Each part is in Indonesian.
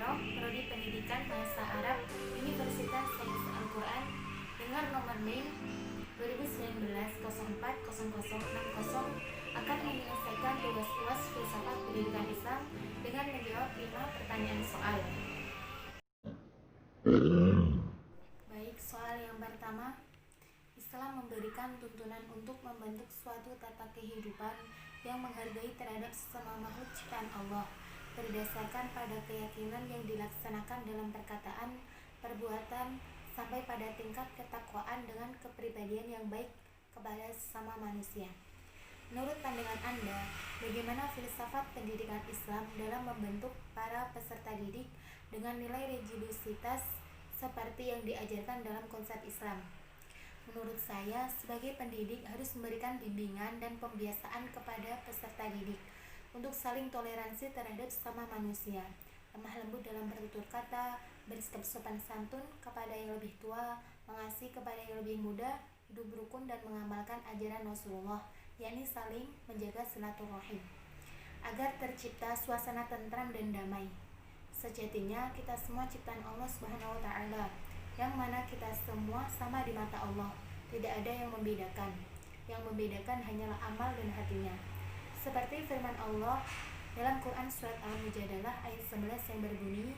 Mubarak, Prodi Pendidikan Bahasa Arab, Universitas Sains Al-Quran, dengan nomor NIM 2019-04-0060 akan menyelesaikan tugas UAS Filsafat Pendidikan Islam dengan menjawab 5 pertanyaan soal. Baik, soal yang pertama. Islam memberikan tuntunan untuk membentuk suatu tata kehidupan yang menghargai terhadap sesama makhluk ciptaan Allah, berdasarkan pada keyakinan yang dilaksanakan dalam perkataan, perbuatan, sampai pada tingkat ketakwaan dengan kepribadian yang baik kepada sesama manusia. Menurut pandangan Anda, bagaimana filsafat pendidikan Islam dalam membentuk para peserta didik dengan nilai religiusitas seperti yang diajarkan dalam konsep Islam? Menurut saya, sebagai pendidik harus memberikan bimbingan dan pembiasaan kepada peserta didik untuk saling toleransi terhadap sesama manusia, lemah lembut dalam bertutur kata, bersikap sopan santun kepada yang lebih tua, mengasihi kepada yang lebih muda, hidup rukun dan mengamalkan ajaran Rasulullah, yakni saling menjaga silaturahim, agar tercipta suasana tentram dan damai. Sejatinya kita semua ciptaan Allah Subhanahu wa Ta'ala, yang mana kita semua sama di mata Allah, tidak ada yang membedakan. Yang membedakan hanyalah amal dan hatinya. Seperti firman Allah dalam Quran surat Al-Mujadalah ayat 11 yang berbunyi,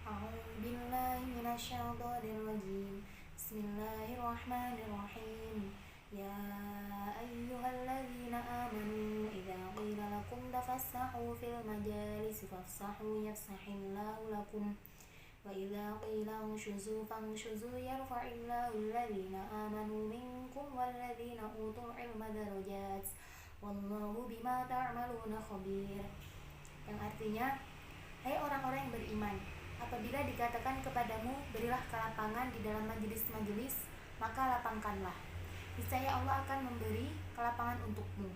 A'udzubillahi minasyaitonirrajim. Bismillahirrahmanirrahim. Ya ayyuhalladzina amanu idza qila lakum tafassahu fil majalisi fafsahu yafsahillahu lakum wa idza qila unshuzu fanshuzu yarfa'illahu alladhina amanu minkum walladhina utul ilma darajat wallahu bima ta'maluna khabir. Yang artinya, hai orang-orang yang beriman, apabila dikatakan kepadamu berilah kelapangan di dalam majelis-majelis, maka lapangkanlah, niscaya Allah akan memberi kelapangan untukmu.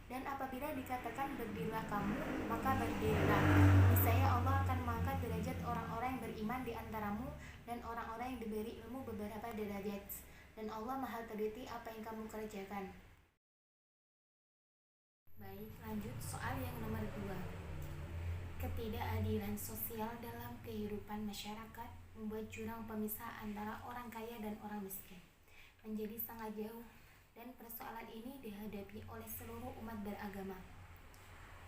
Dan apabila dikatakan berdirilah kamu, maka berdirilah, niscaya Allah akan mengangkat derajat orang-orang yang beriman di antaramu dan orang-orang yang diberi ilmu beberapa derajat, dan Allah Maha teliti apa yang kamu kerjakan. Baik, lanjut soal yang nomor 2. Ketidakadilan sosial dalam kehidupan masyarakat membuat jurang pemisah antara orang kaya dan orang miskin menjadi sangat jauh, dan persoalan ini dihadapi oleh seluruh umat beragama.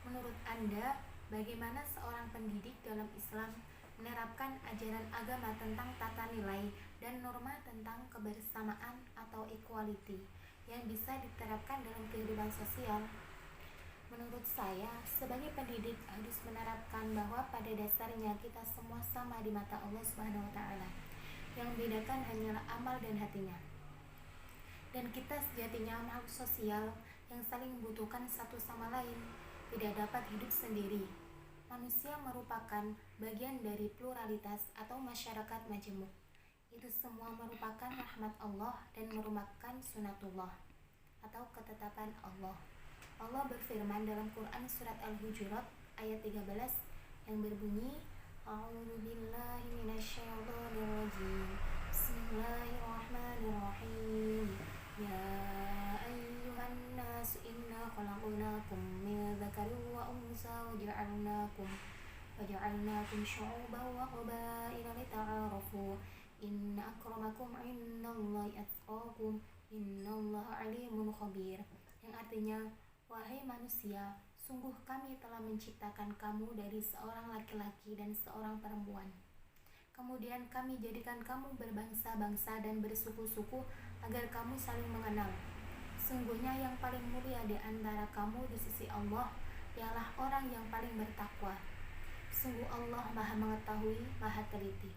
Menurut Anda, bagaimana seorang pendidik dalam Islam menerapkan ajaran agama tentang tata nilai dan norma tentang kebersamaan atau equality yang bisa diterapkan dalam kehidupan sosial? Menurut saya, sebagai pendidik harus menerapkan bahwa pada dasarnya kita semua sama di mata Allah Subhanahu wa Ta'ala. Yang membedakan hanyalah amal dan hatinya. Dan kita sejatinya makhluk sosial yang saling membutuhkan satu sama lain, tidak dapat hidup sendiri. Manusia merupakan bagian dari pluralitas atau masyarakat majemuk. Itu semua merupakan rahmat Allah dan merupakan sunatullah atau ketetapan Allah. Allah berfirman dalam Quran surat Al-Hujurat ayat 13 yang berbunyi, A'udzubillahi minasyaitonirrajim. Bismillahirrahmanirrahim. Ya ayyuhan nas inna khalaqnakum min dzakarin wa unsa waja'alnakum syu'uban wa qabaila lita'arafu. Inna akramakum 'indallahi atqakum. Innallaha 'alimun khabir. Yang artinya, wahai manusia, sungguh kami telah menciptakan kamu dari seorang laki-laki dan seorang perempuan. Kemudian kami jadikan kamu berbangsa-bangsa dan bersuku-suku agar kamu saling mengenal. Sungguhnya yang paling mulia di antara kamu di sisi Allah ialah orang yang paling bertakwa. Sungguh Allah Maha mengetahui, Maha teliti.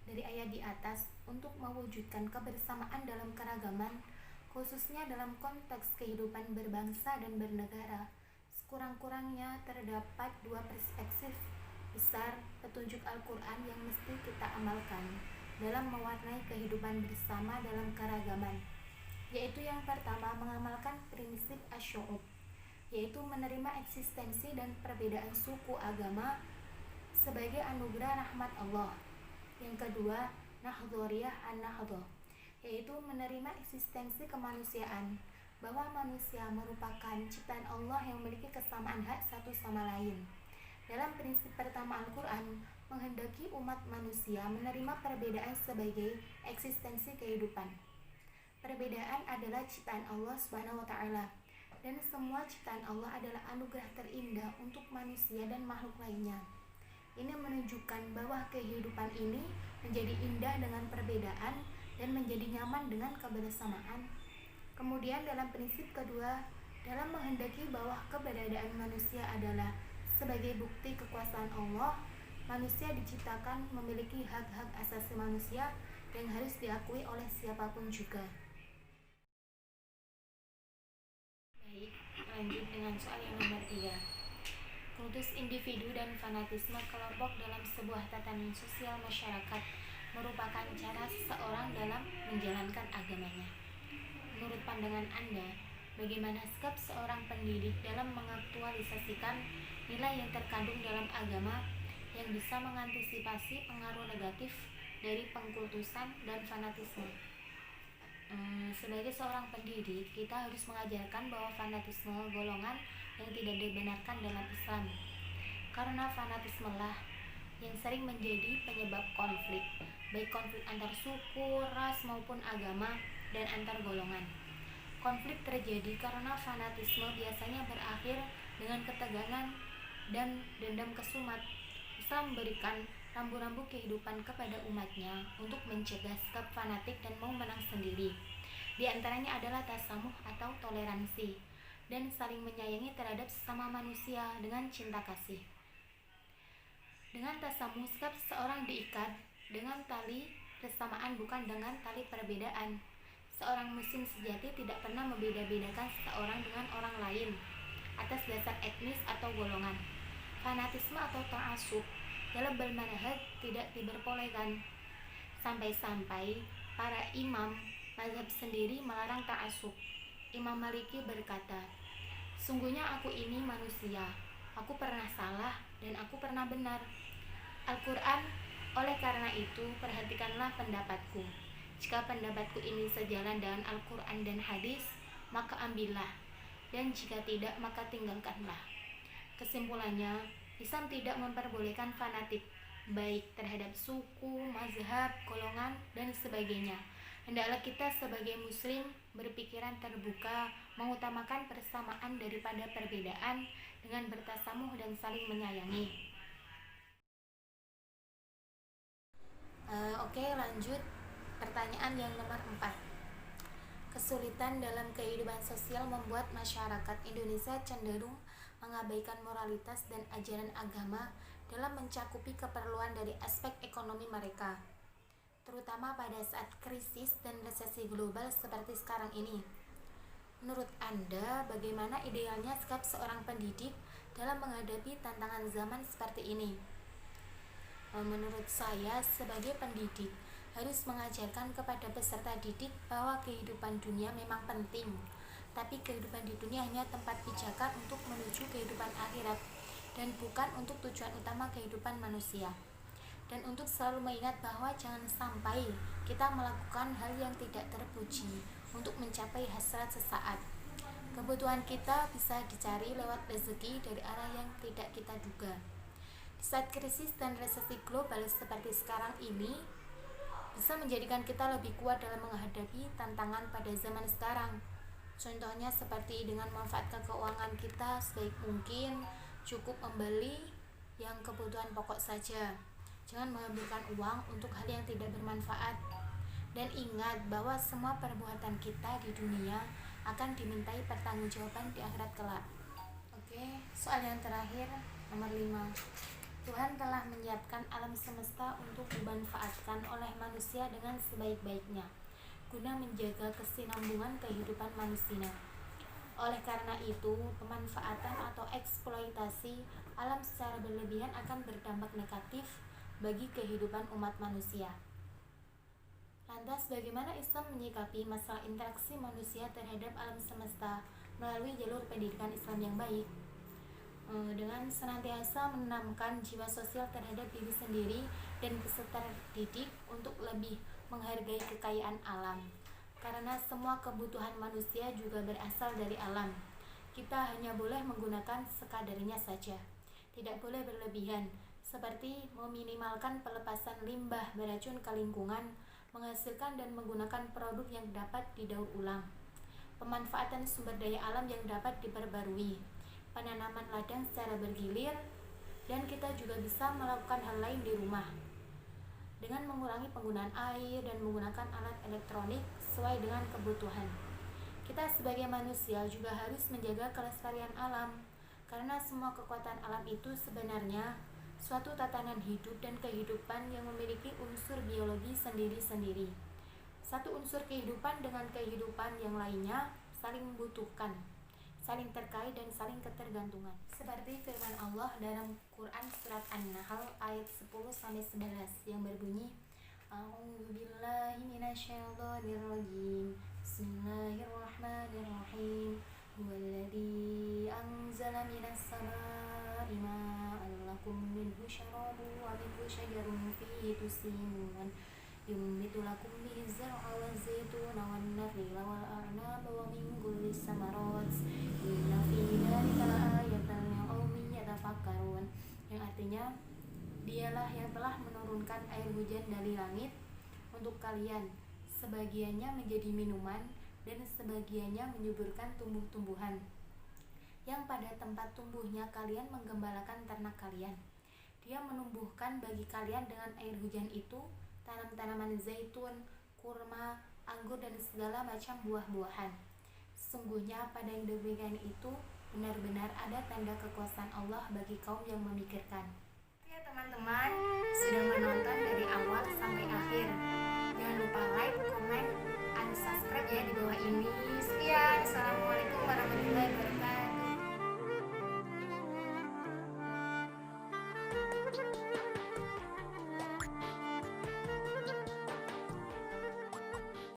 Dari ayat di atas, untuk mewujudkan kebersamaan dalam keragaman, khususnya dalam konteks kehidupan berbangsa dan bernegara, sekurang-kurangnya terdapat 2 perspektif besar petunjuk Al-Quran yang mesti kita amalkan dalam mewarnai kehidupan bersama dalam keragaman, yaitu yang pertama mengamalkan prinsip asy'ub, yaitu menerima eksistensi dan perbedaan suku agama sebagai anugerah rahmat Allah. Yang kedua, nahdhoriyah an-nahdhah, yaitu menerima eksistensi kemanusiaan, bahwa manusia merupakan ciptaan Allah yang memiliki kesamaan hak satu sama lain. Dalam prinsip pertama Al-Quran, menghendaki umat manusia menerima perbedaan sebagai eksistensi kehidupan. Perbedaan adalah ciptaan Allah Subhanahu wa Ta'ala, dan semua ciptaan Allah adalah anugerah terindah untuk manusia dan makhluk lainnya. Ini menunjukkan bahwa kehidupan ini menjadi indah dengan perbedaan dan menjadi nyaman dengan kebersamaan. Kemudian dalam prinsip kedua, dalam menghendaki bahwa keberadaan manusia adalah sebagai bukti kekuasaan Allah, manusia diciptakan memiliki hak-hak asasi manusia yang harus diakui oleh siapapun juga. Baik, lanjut dengan soal yang nomor 3. Kultus individu dan fanatisme kelompok dalam sebuah tatanan sosial masyarakat merupakan cara seseorang dalam menjalankan agamanya. Menurut pandangan Anda, bagaimana sikap seorang pendidik dalam mengaktualisasikan nilai yang terkandung dalam agama yang bisa mengantisipasi pengaruh negatif dari pengkultusan dan fanatisme? Sebagai seorang pendidik, kita harus mengajarkan bahwa fanatisme golongan yang tidak dibenarkan dalam Islam, karena fanatisme lah yang sering menjadi penyebab konflik, baik konflik antar suku, ras maupun agama, dan antar golongan. Konflik terjadi karena fanatisme biasanya berakhir dengan ketegangan dan dendam kesumat. Islam memberikan rambu-rambu kehidupan kepada umatnya untuk mencegah sikap fanatik dan mau menang sendiri. Di antaranya adalah tasamuh atau toleransi dan saling menyayangi terhadap sesama manusia dengan cinta kasih. Dengan tasamuh, sikap seseorang diikat dengan tali persamaan bukan dengan tali perbedaan. Seorang muslim sejati tidak pernah membeda-bedakan seseorang dengan orang lain atas dasar etnis atau golongan. Fanatisme atau ta'assub dalam bermanhaj tidak diperbolehkan. Sampai-sampai para imam mazhab sendiri melarang ta'assub. Imam Maliki berkata, "Sungguhnya aku ini manusia, aku pernah salah dan aku pernah benar. Al-Quran, oleh karena itu perhatikanlah pendapatku. Jika pendapatku ini sejalan dengan Al-Quran dan hadis, maka ambillah, dan jika tidak, maka tinggalkanlah." Kesimpulannya, Islam tidak memperbolehkan fanatik, baik terhadap suku, mazhab, golongan, dan sebagainya. Hendaklah kita sebagai muslim berpikiran terbuka, mengutamakan persamaan daripada perbedaan dengan bertasamuh dan saling menyayangi. Oke, lanjut pertanyaan yang nomor 4. Kesulitan dalam kehidupan sosial membuat masyarakat Indonesia cenderung mengabaikan moralitas dan ajaran agama dalam mencakupi keperluan dari aspek ekonomi mereka, terutama pada saat krisis dan resesi global seperti sekarang ini. Menurut Anda, bagaimana idealnya sikap seorang pendidik dalam menghadapi tantangan zaman seperti ini? Menurut saya, sebagai pendidik harus mengajarkan kepada peserta didik bahwa kehidupan dunia memang penting, tapi kehidupan di dunia hanya tempat pijakan untuk menuju kehidupan akhirat dan bukan untuk tujuan utama kehidupan manusia. Dan untuk selalu mengingat bahwa jangan sampai kita melakukan hal yang tidak terpuji untuk mencapai hasrat sesaat. Kebutuhan kita bisa dicari lewat rezeki dari arah yang tidak kita duga. Di saat krisis dan resesi global seperti sekarang ini, bisa menjadikan kita lebih kuat dalam menghadapi tantangan pada zaman sekarang. Contohnya seperti dengan memanfaatkan keuangan kita sebaik mungkin, cukup membeli yang kebutuhan pokok saja. Jangan menghabiskan uang untuk hal yang tidak bermanfaat. Dan ingat bahwa semua perbuatan kita di dunia akan dimintai pertanggungjawaban di akhirat kelak. Oke, soal yang terakhir, nomor 5. Tuhan telah menyiapkan alam semesta untuk dimanfaatkan oleh manusia dengan sebaik-baiknya, guna menjaga kesinambungan kehidupan manusia. Oleh karena itu, pemanfaatan atau eksploitasi alam secara berlebihan akan berdampak negatif bagi kehidupan umat manusia. Lantas, bagaimana Islam menyikapi masalah interaksi manusia terhadap alam semesta melalui jalur pendidikan Islam yang baik? Dengan senantiasa menanamkan jiwa sosial terhadap diri sendiri dan peserta didik untuk lebih menghargai kekayaan alam, karena semua kebutuhan manusia juga berasal dari alam. Kita hanya boleh menggunakan sekadarnya saja. tidak boleh berlebihan, seperti meminimalkan pelepasan limbah beracun ke lingkungan, menghasilkan dan menggunakan produk yang dapat didaur ulang, pemanfaatan sumber daya alam yang dapat diperbarui, penanaman ladang secara bergilir, dan kita juga bisa melakukan hal lain di rumah dengan mengurangi penggunaan air dan menggunakan alat elektronik sesuai dengan kebutuhan. Kita sebagai manusia juga harus menjaga kelestarian alam, karena semua kekuatan alam itu sebenarnya suatu tatanan hidup dan kehidupan yang memiliki unsur biologi sendiri-sendiri. Satu unsur kehidupan dengan kehidupan yang lainnya saling membutuhkan, saling terkait dan saling ketergantungan. Seperti firman Allah dalam Quran surat An-Nahl ayat 10-11 yang berbunyi, A'udzubillahi minasyaitonirrajim. Bismillahirrahmanirrahim. Huwallazi anzala minas samaa'i ma'an lakum minhu syarabun wa minhu syajarun fihi tusimun. Yumbitu lakum bihi zar'a wa zaytuna wan nakhila wal a'naba wa min kulli samarat. Inna fi dzalika laayatan liqaumin yatafakkarun. Yang artinya, Dialah yang telah menurunkan air hujan dari langit untuk kalian, sebagiannya menjadi minuman dan sebagiannya menyuburkan tumbuh-tumbuhan yang pada tempat tumbuhnya kalian menggembalakan ternak kalian. Dia menumbuhkan bagi kalian dengan air hujan itu tanam-tanaman zaitun, kurma, anggur dan segala macam buah-buahan. Sesungguhnya pada yang demikian itu benar-benar ada tanda kekuasaan Allah bagi kaum yang memikirkan. Ya teman-teman, sudah menonton dari awal sampai akhir. Jangan lupa like, comment, dan subscribe ya di bawah ini. Sekian, assalamualaikum warahmatullahi wabarakatuh.